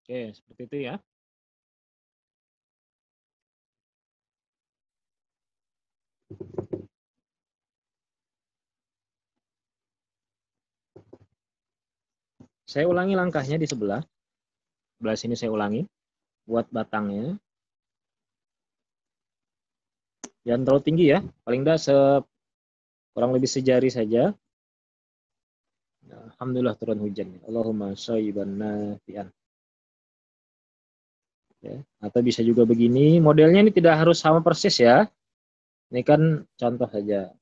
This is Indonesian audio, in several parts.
Oke, seperti itu ya. Saya ulangi langkahnya di sebelah. Sebelah sini saya ulangi. Buat batangnya. Jangan terlalu tinggi ya. Paling tidak kurang lebih sejari saja. Alhamdulillah turun hujan. Allahumma shayyiban nafi'an. Ya. Atau bisa juga begini. Modelnya ini tidak harus sama persis ya. Ini kan contoh saja.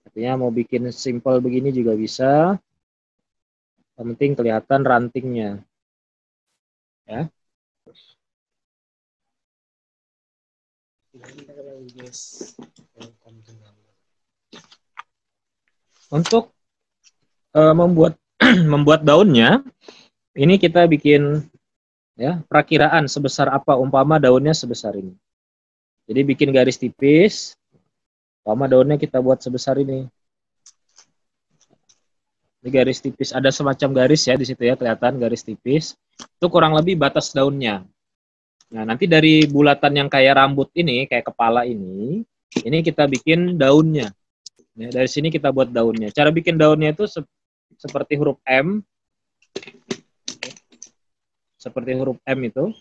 Artinya mau bikin simple begini juga bisa. Yang penting kelihatan rantingnya. Ya. Untuk membuat membuat daunnya, ini kita bikin ya perakiraan sebesar apa umpama daunnya sebesar ini. Jadi bikin garis tipis, umpama daunnya kita buat sebesar ini. Ini garis tipis, ada semacam garis ya di situ ya, kelihatan garis tipis. Itu kurang lebih batas daunnya. Nah, nanti dari bulatan yang kayak rambut ini, kayak kepala ini kita bikin daunnya. Ya, dari sini kita buat daunnya. Cara bikin daunnya itu seperti huruf M. Seperti huruf M itu.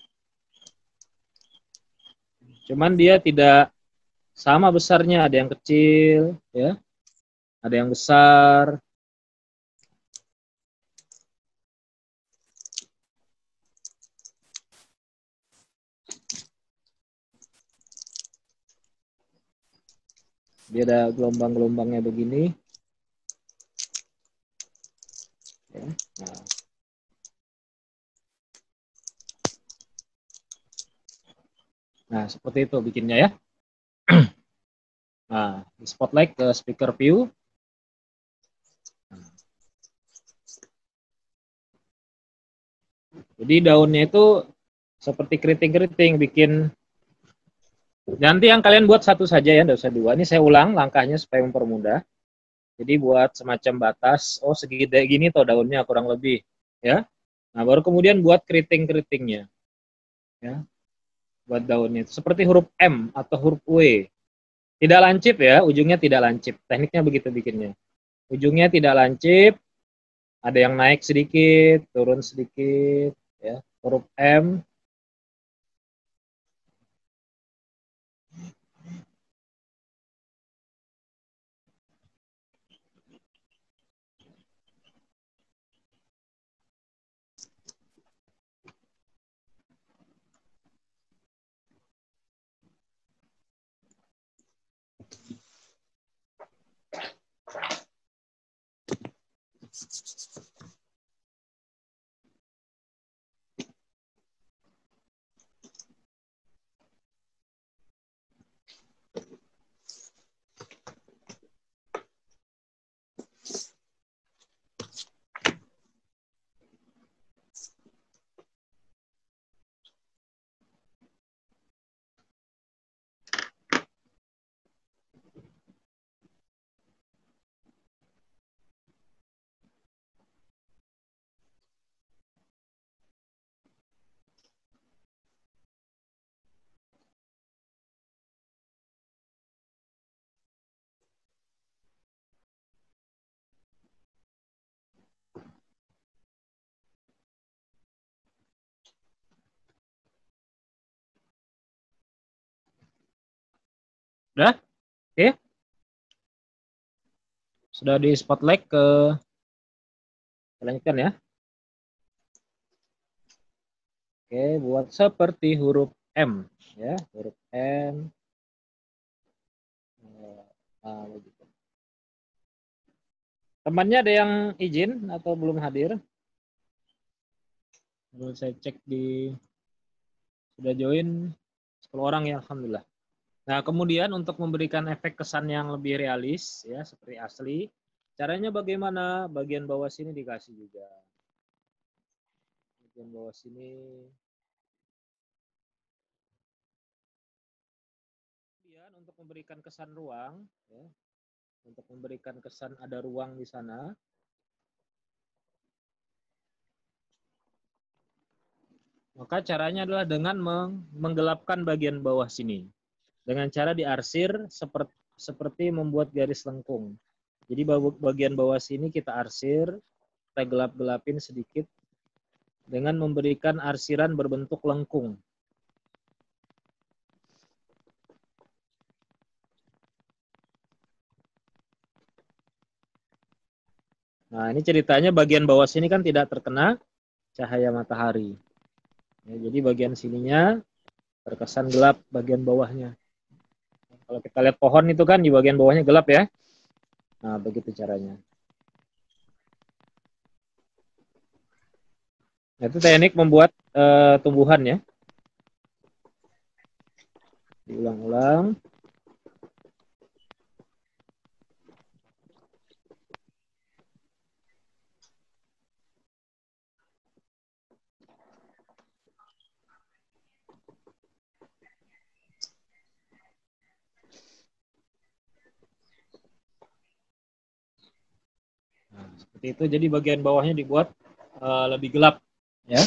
Cuman dia tidak sama besarnya, ada yang kecil, ya. Ada yang besar. Dia ada gelombang-gelombangnya begini. Ya. Nah, seperti itu bikinnya ya. Nah, di spotlight ke speaker view. Jadi daunnya itu seperti keriting-keriting, bikin. Nanti yang kalian buat satu saja ya, tidak usah dua. Ini saya ulang langkahnya supaya mempermudah. Jadi buat semacam batas, oh segede gini toh daunnya kurang lebih, ya. Nah, baru kemudian buat keriting-keritingnya, ya. Buat daunnya itu seperti huruf M atau huruf W. Tidak lancip ya, ujungnya tidak lancip. Tekniknya begitu bikinnya. Ujungnya tidak lancip, ada yang naik sedikit, turun sedikit, ya. Huruf M. Udah? Oke. Sudah di spotlight ke lanjutkan ya. Oke, buat seperti huruf M ya, huruf M. Nah, begitu. Temannya ada yang izin atau belum hadir? Kalau saya cek di sudah join 10 orang ya, alhamdulillah. Nah, kemudian untuk memberikan efek kesan yang lebih realis ya, seperti asli, caranya bagaimana? Bagian bawah sini dikasih juga. Bagian bawah sini. Kemudian untuk memberikan kesan ruang ya, untuk memberikan kesan ada ruang di sana. Maka caranya adalah dengan menggelapkan bagian bawah sini. Dengan cara diarsir seperti membuat garis lengkung. Jadi bagian bawah sini kita arsir, kita gelap-gelapin sedikit dengan memberikan arsiran berbentuk lengkung. Nah, ini ceritanya bagian bawah sini kan tidak terkena cahaya matahari. Ya, jadi bagian sininya terkesan gelap bagian bawahnya. Kalau kita lihat pohon itu kan di bagian bawahnya gelap ya. Nah, begitu caranya. Nah, itu teknik membuat tumbuhan ya. Diulang-ulang. Nah, seperti itu. Jadi bagian bawahnya dibuat lebih gelap ya.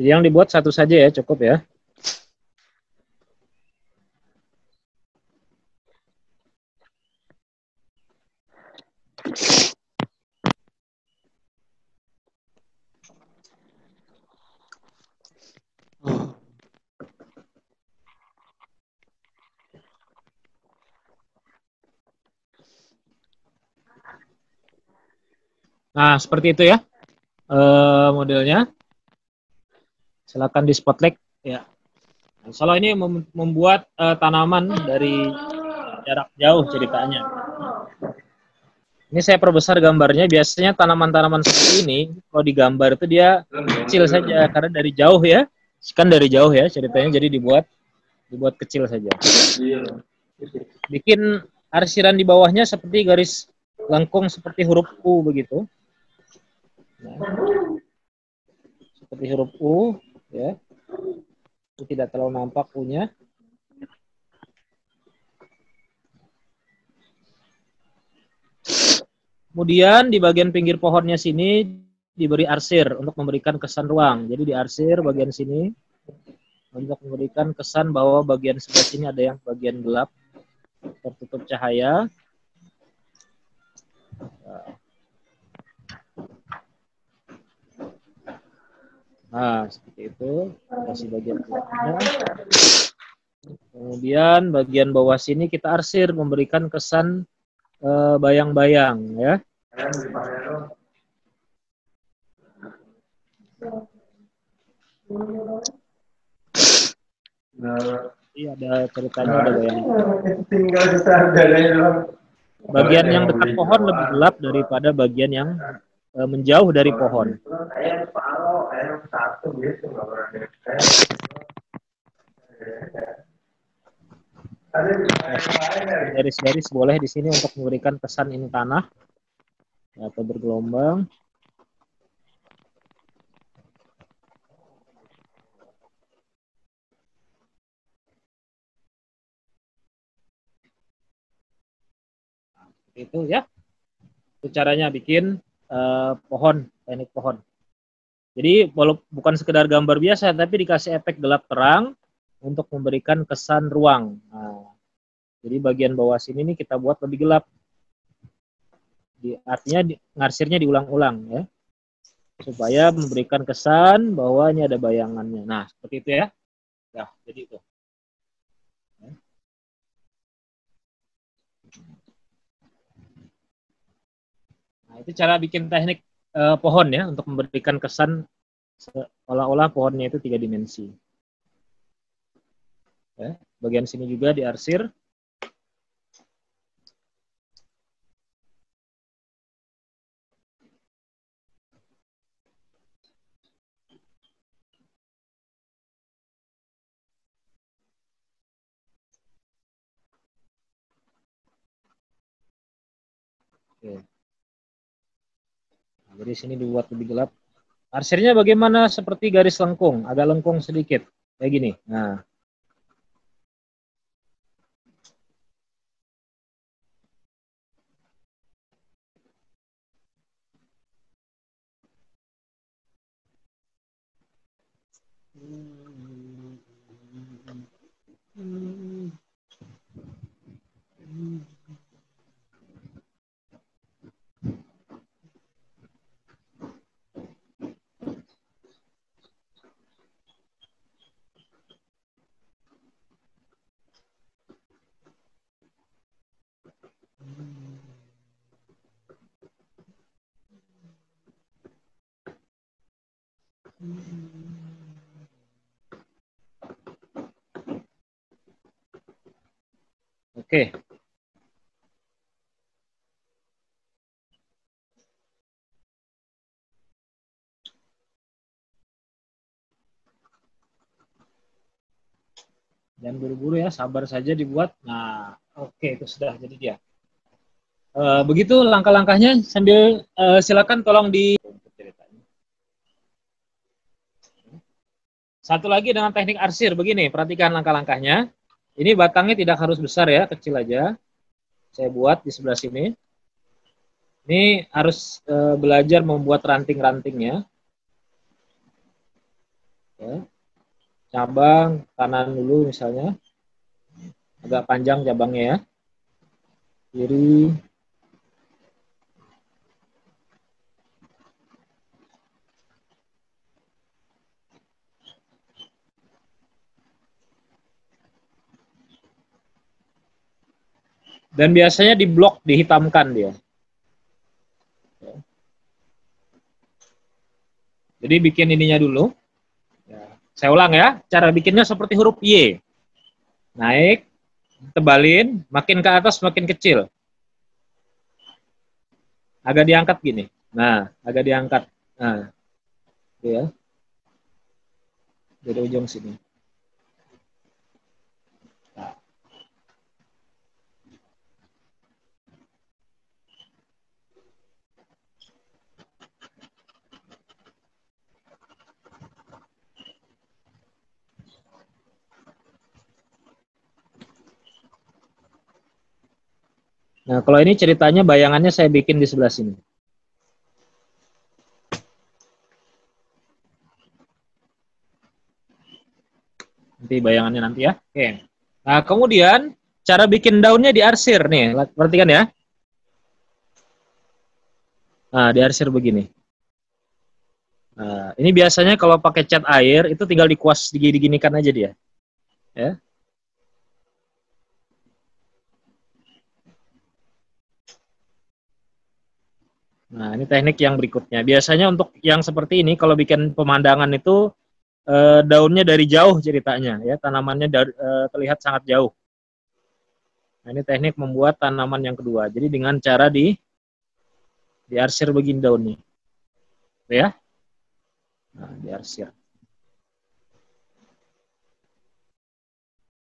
Jadi yang dibuat satu saja ya, cukup ya. Nah, seperti itu ya modelnya. Silakan di spotlight ya. Kalau ini membuat tanaman dari jarak jauh ceritanya. Ini saya perbesar gambarnya. Biasanya tanaman-tanaman seperti ini kalau digambar itu dia kecil saja karena dari jauh ya. Kan dari jauh ya ceritanya, jadi dibuat kecil saja. Bikin arsiran di bawahnya seperti garis lengkung seperti huruf U begitu. Nah, seperti huruf U ya. Itu tidak terlalu nampak U-nya. Kemudian di bagian pinggir pohonnya sini diberi arsir untuk memberikan kesan ruang. Jadi diarsir bagian sini untuk memberikan kesan bahwa bagian sebelah sini ada yang bagian gelap, tertutup cahaya. Nah, seperti itu. Kasih bagian gelapnya. Kemudian bagian bawah sini kita arsir memberikan kesan bayang-bayang ya. Iya, ada ceritanya, ada bayang. Bagian yang dekat pohon lebih gelap daripada bagian yang menjauh dari pohon. Garis-garis boleh di sini untuk memberikan kesan ini tanah atau bergelombang. Itu ya. Itu caranya bikin pohon, teknik pohon. Jadi bukan sekedar gambar biasa, tapi dikasih efek gelap terang untuk memberikan kesan ruang. Nah, jadi bagian bawah sini nih kita buat lebih gelap. Artinya ngarsirnya diulang-ulang ya, supaya memberikan kesan bahwa ini ada bayangannya. Nah, seperti itu ya. Ya, jadi itu. Nah, itu cara bikin teknik pohon ya, untuk memberikan kesan seolah-olah pohonnya itu 3 dimensi. Ya, bagian sini juga diarsir. Oke. Nah, jadi sini dibuat lebih gelap. Arsirnya bagaimana? Seperti garis lengkung, agak lengkung sedikit, kayak gini. Nah, oke. Jangan buru-buru ya, sabar saja dibuat. Nah, oke, itu sudah jadi dia. Begitu langkah-langkahnya, sambil silakan tolong di satu lagi dengan teknik arsir begini, perhatikan langkah-langkahnya. Ini batangnya tidak harus besar ya, kecil aja. Saya buat di sebelah sini. Ini harus belajar membuat ranting-rantingnya. Ya. Cabang kanan dulu misalnya, agak panjang cabangnya ya. Kiri. Dan biasanya di blok dihitamkan dia. Jadi bikin ininya dulu. Saya ulang ya, cara bikinnya seperti huruf Y. Naik, tebalin, makin ke atas makin kecil. Agak diangkat gini. Nah, agak diangkat. Nah, ya. Dari ujung sini. Nah. Nah, kalau ini ceritanya bayangannya saya bikin di sebelah sini. Nanti bayangannya nanti ya. Oke. Nah, kemudian cara bikin daunnya diarsir nih. Perhatikan ya. Nah, diarsir begini. Nah, ini biasanya kalau pakai cat air itu tinggal dikuas diginikan aja dia. Ya. Nah, ini teknik yang berikutnya. Biasanya untuk yang seperti ini kalau bikin pemandangan itu daunnya dari jauh ceritanya ya, tanamannya terlihat sangat jauh. Nah, ini teknik membuat tanaman yang kedua. Jadi dengan cara diarsir begini daunnya. Ya. Nah, diarsir.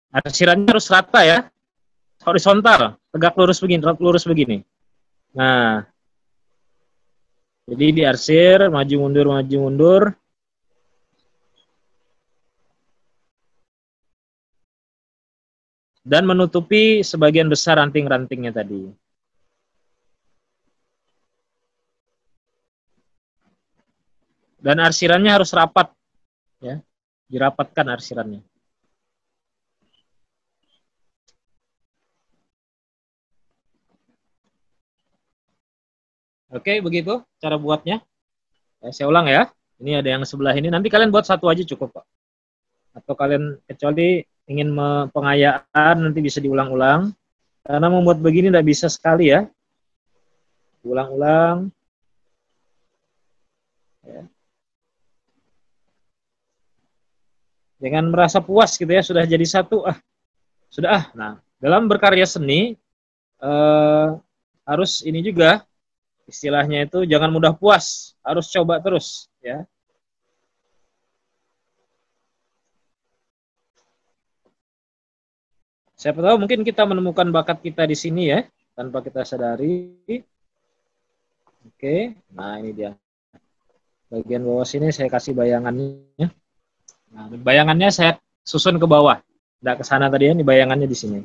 Arsirannya harus rata ya. Horizontal, tegak lurus begini. Nah, jadi diarsir, maju mundur, maju mundur. Dan menutupi sebagian besar ranting-rantingnya tadi. Dan arsirannya harus rapat, ya, dirapatkan arsirannya. Oke, begitu cara buatnya. Saya ulang ya. Ini ada yang sebelah ini. Nanti kalian buat satu aja cukup, Pak. Atau kalian kecuali ingin pengayaan nanti bisa diulang-ulang. Karena membuat begini tidak bisa sekali ya. Ulang-ulang. Ya. Jangan merasa puas gitu ya, sudah jadi satu, sudah. Nah, dalam berkarya seni harus ini juga istilahnya itu jangan mudah puas, harus coba terus ya. Siapa tahu mungkin kita menemukan bakat kita di sini ya, tanpa kita sadari. Oke, nah ini dia. Bagian bawah sini saya kasih bayangannya. Nah, bayangannya saya susun ke bawah. Tidak ke sana tadi ya, ini bayangannya di sini.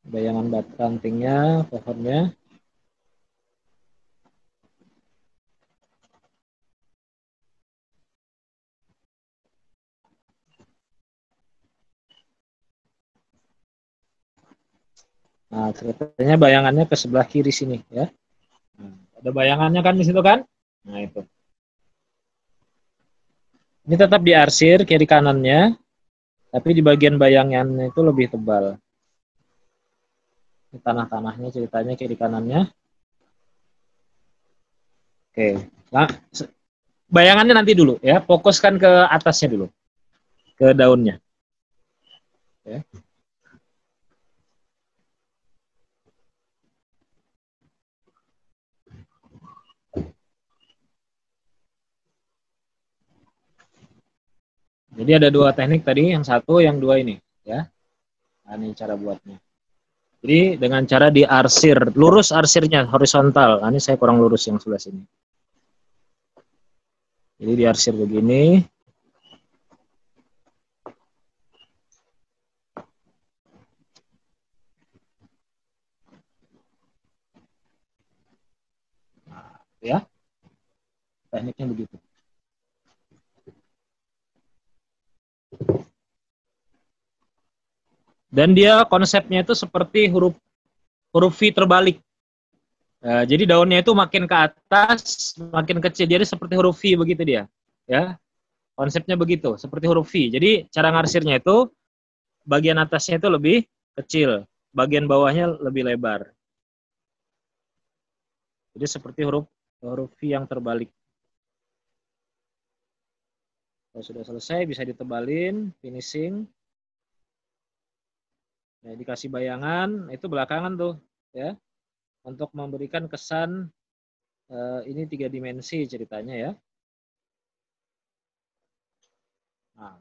Bayangan rantingnya, pohonnya. Nah, ceritanya bayangannya ke sebelah kiri sini ya. Nah, ada bayangannya kan di situ kan? Nah, itu. Ini tetap diarsir kiri kanannya, tapi di bagian bayangannya itu lebih tebal. Ini tanah-tanahnya ceritanya kiri kanannya. Oke. Nah, bayangannya nanti dulu ya, fokuskan ke atasnya dulu, ke daunnya. Ya. Jadi ada dua teknik tadi, yang satu, yang dua ini, ya. Nah, ini cara buatnya. Jadi dengan cara diarsir, lurus arsirnya horizontal. Nah, ini saya kurang lurus yang sebelah sini. Jadi diarsir begini. Nah, ya, tekniknya begitu. Dan dia konsepnya itu seperti huruf V terbalik. Jadi daunnya itu makin ke atas, makin kecil. Jadi seperti huruf V begitu dia. Ya, konsepnya begitu, seperti huruf V. Jadi cara ngarsirnya itu bagian atasnya itu lebih kecil, bagian bawahnya lebih lebar. Jadi seperti huruf V yang terbalik. Kalau sudah selesai bisa ditebalin, finishing. Nah, dikasih bayangan, itu belakangan tuh, ya, untuk memberikan kesan ini 3 dimensi ceritanya ya. Nah,